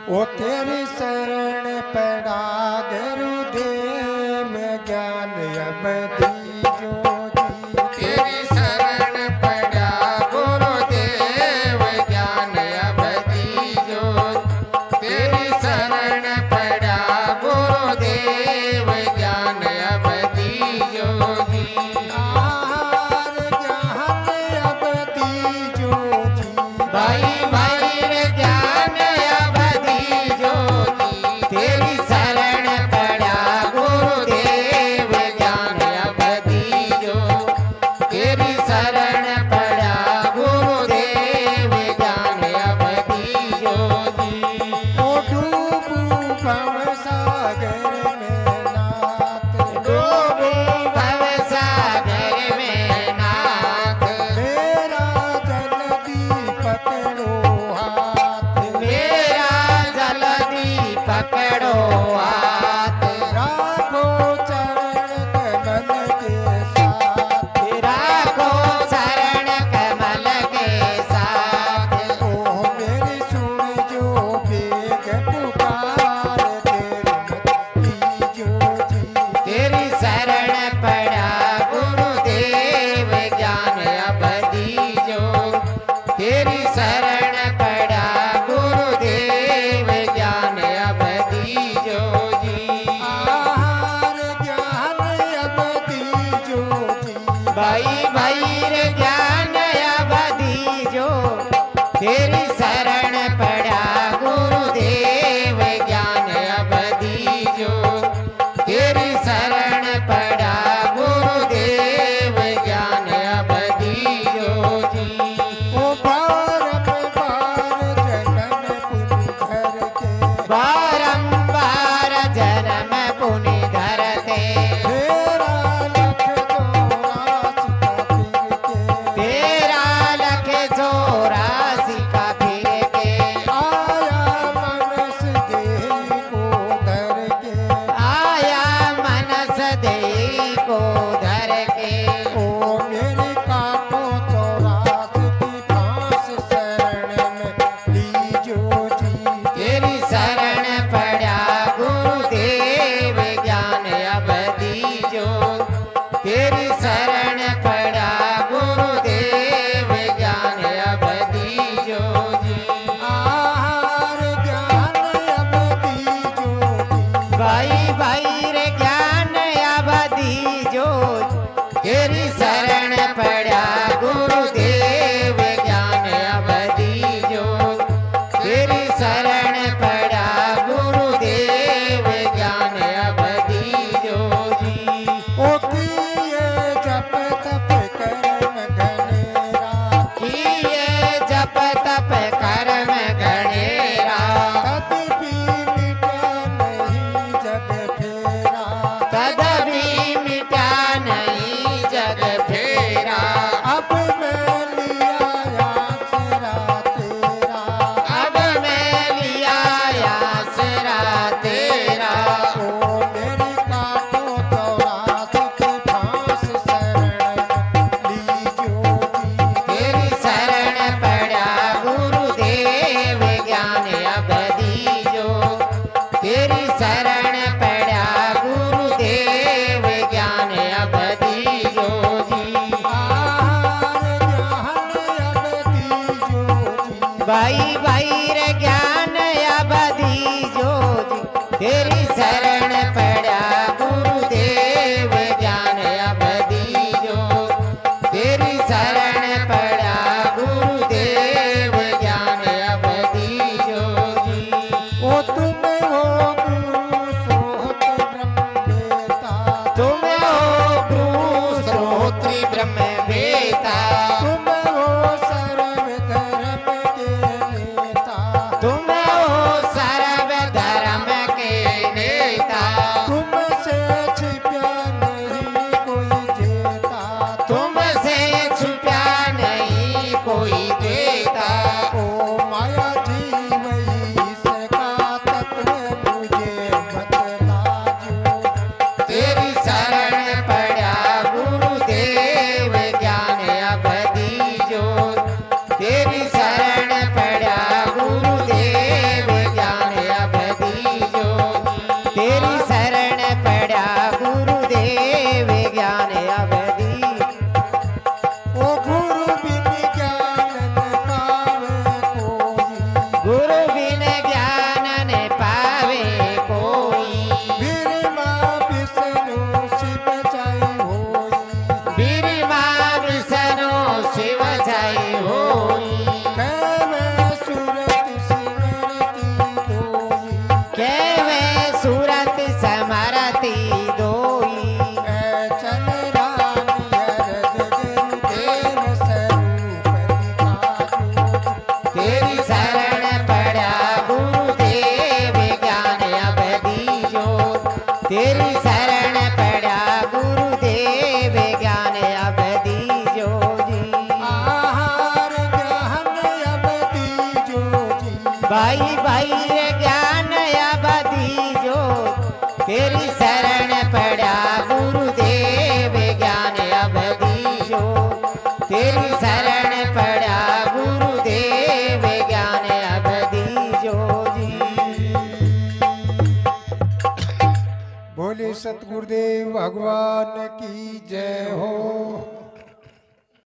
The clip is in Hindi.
ओ तेरी शरण पड़ा गुरुदेव में ज्ञान अब दीजो जी। तेरी शरण पड़ा गुरुदेव ज्ञान अब दीजो। तेरी शरण पड़ा गुरुदेव ज्ञान अब दीजो जी। आहार ज्ञान अब दीजो जी। भाई भाई रे ज्ञान अब दीजो जी। तेरी शरण पड़ा गुरुदेव ज्ञान अब दीजो। तेरी शरण पड़ा गुरुदेव ज्ञान अब दीजो जी। ओ डूबू भव सागर में नाथ। डूबू भव सागर में नाथ। मेरा जल्दी पकड़ो हाथ। मेरा जल्दी पकड़ो हाथ। राखो चरण कमल के साथ। राखो शरण कमल के साथ। ओ मेरी सुन जो बेग पुकार तेरी मत कीजो जी। तेरी शरण पड़ा गुरुदेव ज्ञान अब दीजो। तेरी शरण पड़ा गुरुदेव ज्ञान अब दीजो जी। आहार ज्ञान अब दीजो जी। भाई भाई रे ज्ञान अब दीजो। तेरी शरण पड़ा गुरुदेव ज्ञान अब दीजो। तेरी शरण पड़ा गुरुदेव ज्ञान अब दीजो जी। ओ बारंबार जन्म पुनि धर के। बारंबार जन्म पुनि धरते। तेरा लख चौरासी का फिर के। तेरा लख चौरासी का फिर के। आया मनस देही को धर के। आया मनस देही को धर के। ओ मेरी काटो चौरासी की फांस शरण में लीजो जी। तेरी शरण पड़ा गुरुदेव ज्ञान अब दीजो। तेरी शरण पड़ा गुरुदेव ज्ञान अब दीजो जी। आहार ज्ञान अब दीजो जी। भाई भाई रे ज्ञान अब दीजो। तेरी शरण पड़ा गुरुदेव ज्ञान अब दीजो। तेरी शरण पड़ा गुरुदेव ज्ञान अब दीजो जी। ओ किए जप तप कर्म घनेरा। किए जप तप कर्म गणेरा। तदपि मिटे नहीं जग फेरा। तदभी मिटा नहीं जग फेरा। अब मैं लिया आसरा तेरा। अब मैं गुरु बिन ज्ञान न पावे कोई बिरमा विष्णु शिव जय होई बिरमा विष्णु शिव जय होई कहवे सुरति सिमरति दोई केवे सूरत समरती दोई चल रानी अरज गुरुदेव स्वरूप दिखायो तेरी शरण पड़ा गुरुदेव ज्ञान अब दीजो तेरी शरण पड़ा गुरुदेव ज्ञान अब दीजो जी आहार ज्ञान अब दीजो जी भाई भाई ज्ञान अब दीजो तेरी शरण पड़ा गुरुदेव ज्ञान अब दीजो तेरी शरण पड़ा गुरुदेव ज्ञान अब दीजो जी बोले सतगुरुदेव भगवान की जय हो।